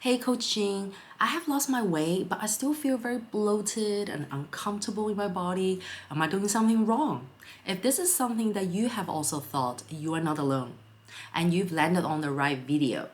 Hey Coach Jing, I have lost my weight, but I still feel very bloated and uncomfortable in my body. Am I doing something wrong? If this is something that you have also thought, you are not alone. And you've landed on the right video.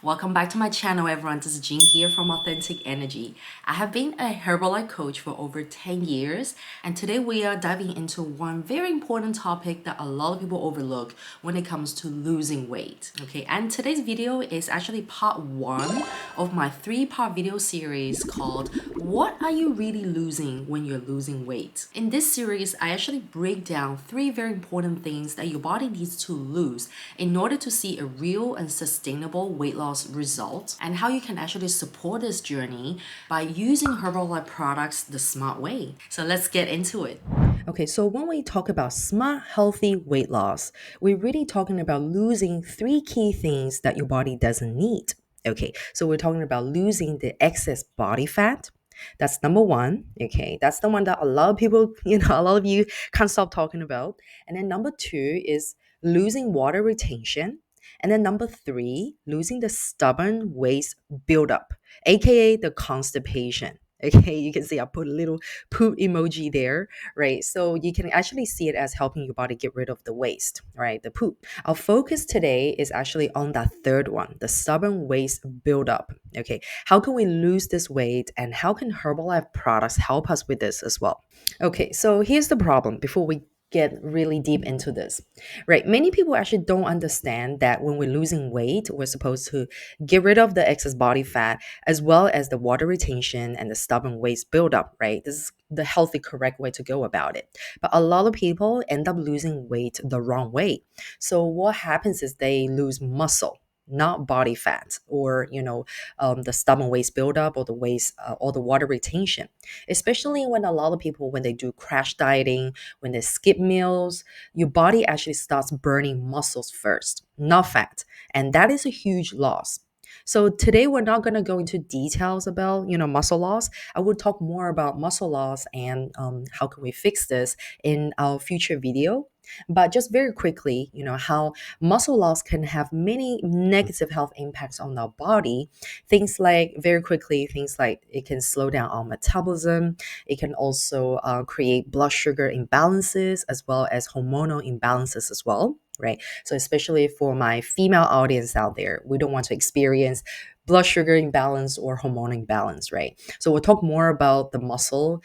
Welcome back to my channel, everyone. This is Jing here from Authentic Energy. I have been a Herbalife coach for over 10 years, and today we are diving into one very important topic that a lot of people overlook when it comes to losing weight. Okay, and today's video is actually part one of my three-part video series called What Are You Really Losing When You're Losing Weight? In this series, I actually break down three very important things that your body needs to lose in order to see a real and sustainable weight loss result, and how you can actually support this journey by using Herbalife products the smart way. So let's get into it. Okay, so when we talk about smart, healthy weight loss, we're really talking about losing three key things that your body doesn't need. Okay, so we're talking about losing the excess body fat. That's number one. Okay, that's the one that a lot of people, a lot of you can't stop talking about. And then number two is losing water retention. And then number three, losing the stubborn waist buildup, aka the constipation. Okay, you can see I put a little poop emoji there, right? So you can actually see it as helping your body get rid of the waste, right? The poop. Our focus today is actually on that third one, the stubborn waist buildup. Okay, how can we lose this weight, and how can Herbalife products help us with this as well? Okay, so here's the problem before we get really deep into this, right? Many people actually don't understand that when we're losing weight, we're supposed to get rid of the excess body fat as well as the water retention and the stubborn waist buildup, right? This is the healthy, correct way to go about it. But a lot of people end up losing weight the wrong way. So what happens is they lose muscle, not body fat, or the stubborn waist buildup, or the waist or the water retention, especially when a lot of people, when they do crash dieting, when they skip meals, your body actually starts burning muscles first, not fat. And that is a huge loss. So today we're not going to go into details about muscle loss. I will talk more about muscle loss and how can we fix this in our future video. But just very quickly, how muscle loss can have many negative health impacts on our body. Things like, very quickly, things like it can slow down our metabolism. It can also create blood sugar imbalances as well as hormonal imbalances as well, right? So especially for my female audience out there, we don't want to experience blood sugar imbalance or hormone imbalance, right? So we'll talk more about the muscle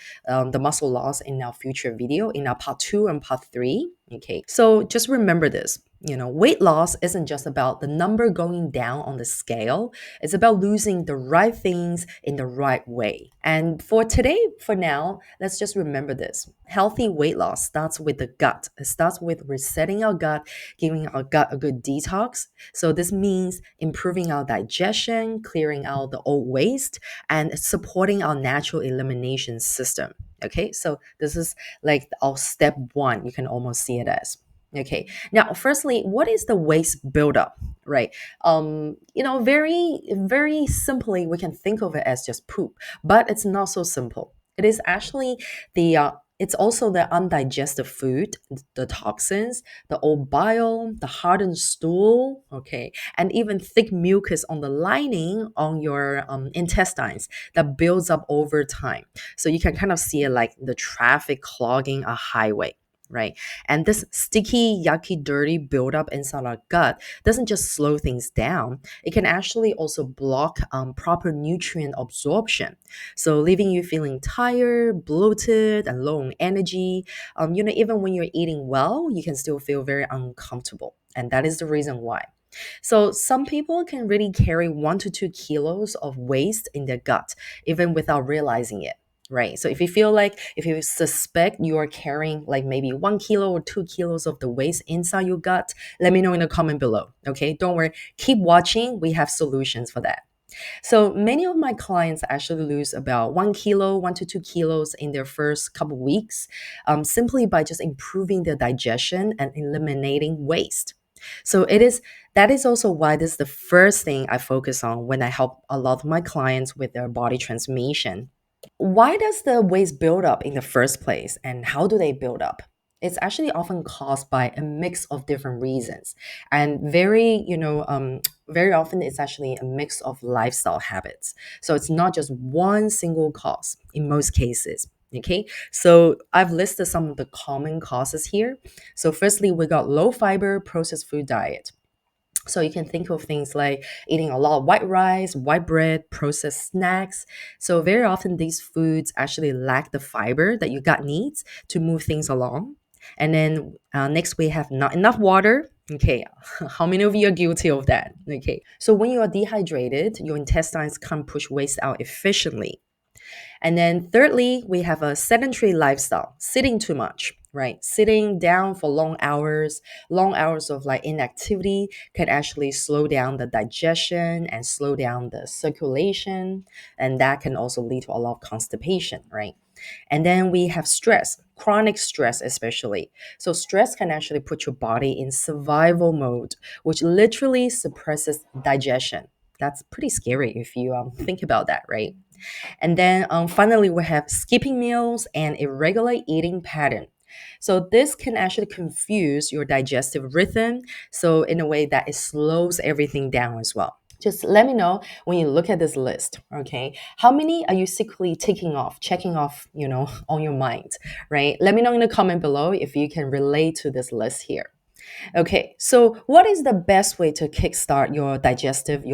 loss in our future video, in our part two and part three. Okay, so just remember this. Weight loss isn't just about the number going down on the scale. It's about losing the right things in the right way. And for today, for now, let's just remember this. Healthy weight loss starts with the gut. It starts with resetting our gut, giving our gut a good detox. So this means improving our digestion, clearing out the old waste, and supporting our natural elimination system. Okay, so this is like our step one. You can almost see it as. Okay, now, firstly, what is the waste buildup, right? Very, very simply, we can think of it as just poop, but it's not so simple. It is actually it's also the undigested food, the toxins, the old bile, the hardened stool, okay, and even thick mucus on the lining on your intestines that builds up over time. So you can kind of see it like the traffic clogging a highway. Right. And this sticky, yucky, dirty buildup inside our gut doesn't just slow things down, it can actually also block proper nutrient absorption. So leaving you feeling tired, bloated, and low on energy. Even when you're eating well, you can still feel very uncomfortable. And that is the reason why. So some people can really carry 1 to 2 kilos of waste in their gut, even without realizing it. Right. So if you suspect you are carrying like maybe 1 kilo or 2 kilos of the waste inside your gut, let me know in the comment below. Okay. Don't worry. Keep watching. We have solutions for that. So many of my clients actually lose about 1 kilo, 1 to 2 kilos in their first couple weeks, simply by just improving their digestion and eliminating waste. So that is also why this is the first thing I focus on when I help a lot of my clients with their body transformation. Why does the waste build up in the first place, and how do they build up? it's actually often caused by a mix of different reasons. And very often it's actually a mix of lifestyle habits. So it's not just one single cause in most cases. Okay, so I've listed some of the common causes here. So, firstly, we got low fiber processed food diet. So you can think of things like eating a lot of white rice, white bread, processed snacks. So very often these foods actually lack the fiber that your gut needs to move things along. And then next we have not enough water. Okay, how many of you are guilty of that? Okay, so when you are dehydrated, your intestines can't push waste out efficiently. And then thirdly, we have a sedentary lifestyle, sitting too much, right? Sitting down for long hours of like inactivity can actually slow down the digestion and slow down the circulation. And that can also lead to a lot of constipation, right? And then we have stress, chronic stress, especially. So, stress can actually put your body in survival mode, which literally suppresses digestion. That's pretty scary if you think about that, right? And then finally, we have skipping meals and irregular eating pattern. So this can actually confuse your digestive rhythm. So in a way that it slows everything down as well. Just let me know when you look at this list, okay? How many are you secretly checking off, on your mind, right? Let me know in the comment below if you can relate to this list here. Okay, so what is the best way to kickstart your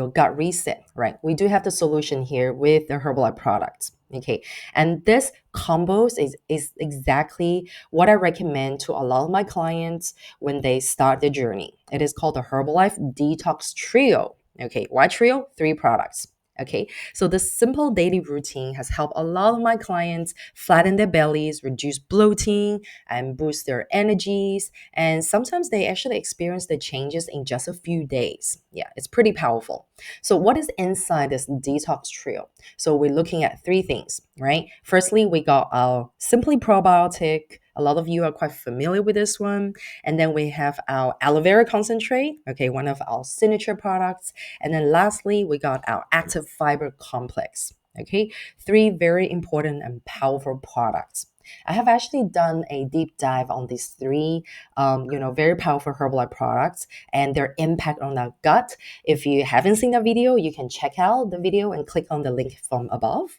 gut reset, right? We do have the solution here with the Herbalife products. Okay, and this combos is exactly what I recommend to a lot of my clients when they start the journey. It is called the Herbalife Detox Trio. Okay, why trio? Three products. Okay, so this simple daily routine has helped a lot of my clients flatten their bellies, reduce bloating, and boost their energies. And sometimes they actually experience the changes in just a few days. Yeah, it's pretty powerful. So, what is inside this detox trio? So, we're looking at three things, right? Firstly, we got our Simply Probiotic. A lot of you are quite familiar with this one. And then we have our aloe vera concentrate, okay, one of our signature products. And then lastly, we got our active fiber complex. Okay, three very important and powerful products. I have actually done a deep dive on these three, very powerful Herbalife products and their impact on our gut. If you haven't seen that video, you can check out the video and click on the link from above.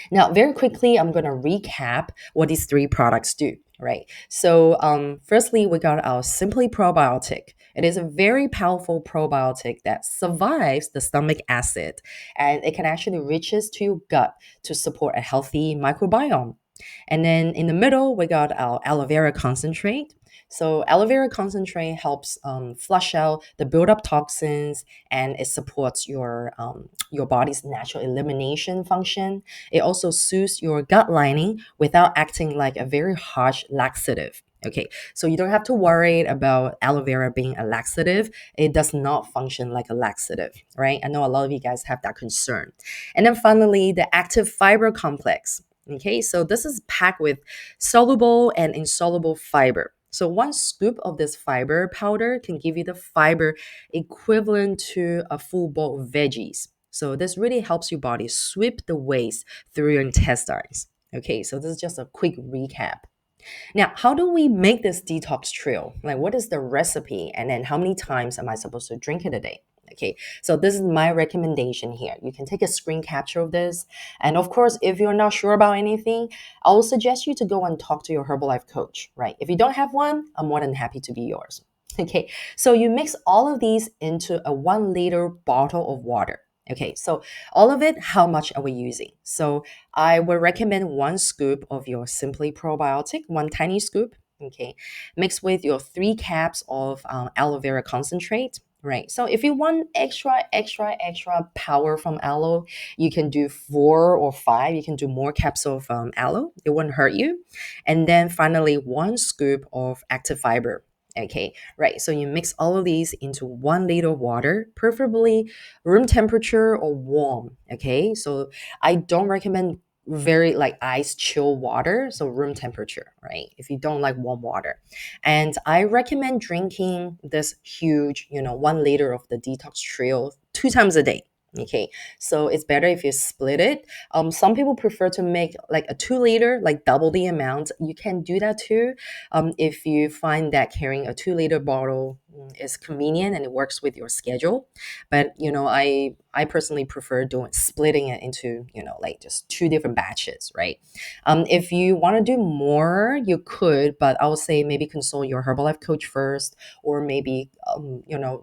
Now, very quickly, I'm going to recap what these three products do, right? So, firstly, we got our Simply Probiotic. It is a very powerful probiotic that survives the stomach acid, and it can actually reaches to your gut to support a healthy microbiome. And then in the middle, we got our aloe vera concentrate. So aloe vera concentrate helps flush out the buildup toxins, and it supports your body's natural elimination function. It also soothes your gut lining without acting like a very harsh laxative. Okay, so you don't have to worry about aloe vera being a laxative. It does not function like a laxative, right? I know a lot of you guys have that concern. And then finally, the active fiber complex. Okay, so this is packed with soluble and insoluble fiber. So one scoop of this fiber powder can give you the fiber equivalent to a full bowl of veggies. So this really helps your body sweep the waste through your intestines. Okay, so this is just a quick recap. Now, how do we make this detox trio? Like, what is the recipe? And then how many times am I supposed to drink it a day? Okay, so this is my recommendation here. You can take a screen capture of this. And of course, if you're not sure about anything, I will suggest you to go and talk to your Herbalife coach, right? If you don't have one, I'm more than happy to be yours. Okay, so you mix all of these into a 1 liter bottle of water. Okay, so all of it, how much are we using? So I would recommend 1 scoop of your Simply Probiotic, one tiny scoop, okay, mixed with your 3 caps of aloe vera concentrate. Right. So if you want extra power from aloe, you can do 4 or 5. You can do more caps of aloe. It won't hurt you. And then finally, 1 scoop of active fiber. Okay, right. So you mix all of these into 1 liter water, preferably room temperature or warm. Okay, so I don't recommend very like ice chill water, so room temperature, right? If you don't like warm water. And I recommend drinking this huge, 1 liter of the detox trio 2 times a day. Okay, so it's better if you split it. Some people prefer to make like a 2 liter, like double the amount. You can do that too. If you find that carrying a 2 liter bottle is convenient and it works with your schedule. But I personally prefer doing splitting it into like just two different batches, right? If you want to do more, you could, but I would say maybe consult your Herbalife coach first, or maybe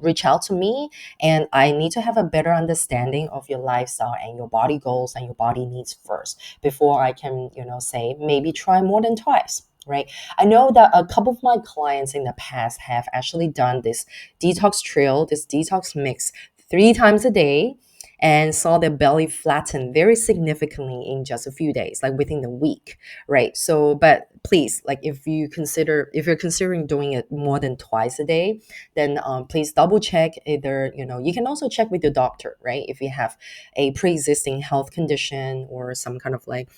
reach out to me, and I need to have a better understanding of your lifestyle and your body goals and your body needs first before I can, say maybe try more than twice. Right. I know that a couple of my clients in the past have actually done this detox trail, this detox mix 3 times a day, and saw their belly flatten very significantly in just a few days, like within the week. Right. So, but please, like if you're considering doing it more than twice a day, then please double check. Either you can also check with your doctor, right, if you have a pre-existing health condition or some kind of like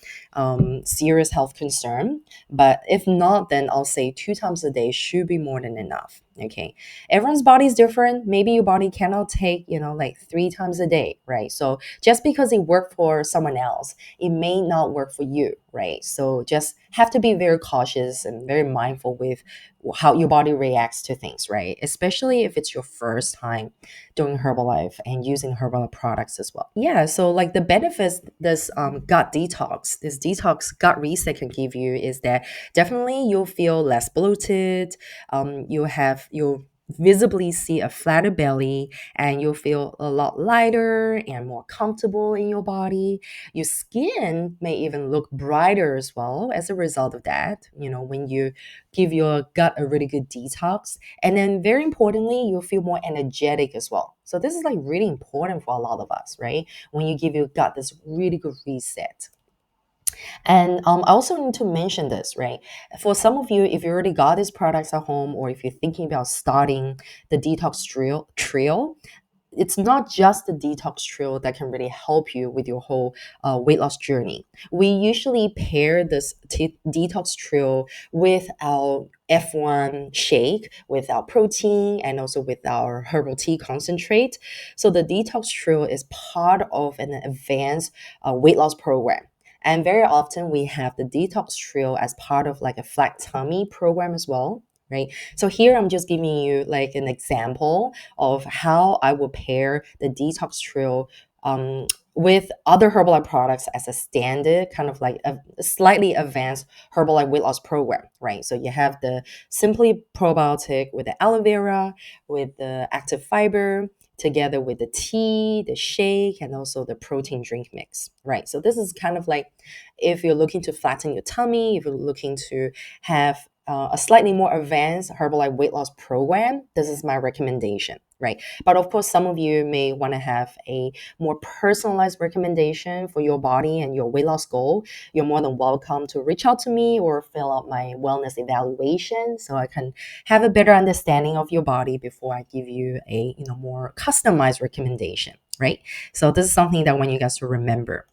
serious health concern. But if not, then I'll say 2 times a day should be more than enough. Okay, everyone's body is different. Maybe your body cannot take like 3 times a day, right? So just because it worked for someone else, it may not work for you, right? So just have to be very cautious and very mindful with how your body reacts to things, right? Especially if it's your first time doing Herbalife and using Herbalife products as well. Yeah, so like the benefits this this detox gut reset can give you is that definitely you'll feel less bloated. You'll visibly see a flatter belly, and you'll feel a lot lighter and more comfortable in your body. Your skin may even look brighter as well as a result of that, when you give your gut a really good detox. And then very importantly, you'll feel more energetic as well. So this is like really important for a lot of us, right? When you give your gut this really good reset. And I also need to mention this, right? For some of you, if you already got these products at home, or if you're thinking about starting the detox trio, it's not just the detox trio that can really help you with your whole weight loss journey. We usually pair this detox trio with our F1 shake, with our protein, and also with our herbal tea concentrate. So the detox trio is part of an advanced weight loss program. And very often we have the detox trio as part of like a flat tummy program as well, right? So here I'm just giving you like an example of how I will pair the detox trio with other Herbalife products as a standard, kind of like a slightly advanced Herbalife weight loss program, right? So you have the Simply Probiotic with the aloe vera, with the active fiber, together with the tea, the shake, and also the protein drink mix, right? So this is kind of like if you're looking to flatten your tummy, if you're looking to have a slightly more advanced Herbalife weight loss program, this is my recommendation, right? But of course, some of you may want to have a more personalized recommendation for your body and your weight loss goal. You're more than welcome to reach out to me or fill out my wellness evaluation so I can have a better understanding of your body before I give you a more customized recommendation, right? So this is something that I want you guys to remember.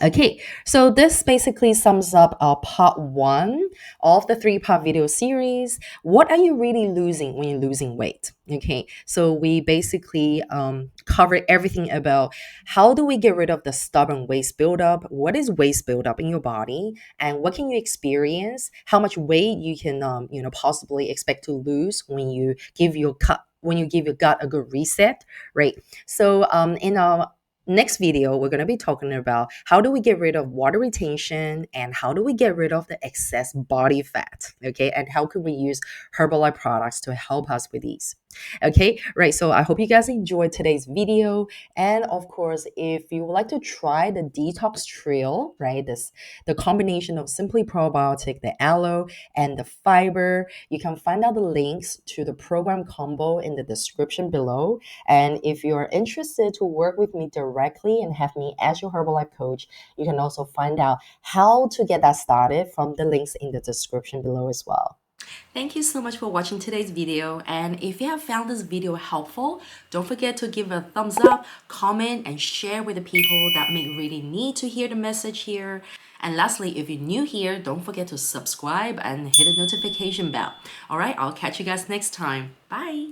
Okay, so this basically sums up our part one of the three-part video series. What are you really losing when you're losing weight? Okay, so we basically covered everything about how do we get rid of the stubborn waist buildup, what is waist buildup in your body, and what can you experience, how much weight you can possibly expect to lose when you give your gut a good reset, right? So in our next video, we're going to be talking about how do we get rid of water retention and how do we get rid of the excess body fat, okay? And how can we use Herbalife products to help us with these? Okay, right. So I hope you guys enjoyed today's video. And of course, if you would like to try the detox trio, right? The combination of Simply Probiotic, the aloe, and the fiber, you can find out the links to the program combo in the description below. And if you're interested to work with me directly and have me as your Herbalife coach, you can also find out how to get that started from the links in the description below as well. Thank you so much for watching today's video. And if you have found this video helpful, don't forget to give a thumbs up, comment, and share with the people that may really need to hear the message here. And lastly, if you're new here, don't forget to subscribe and hit the notification bell. All right, I'll catch you guys next time. Bye.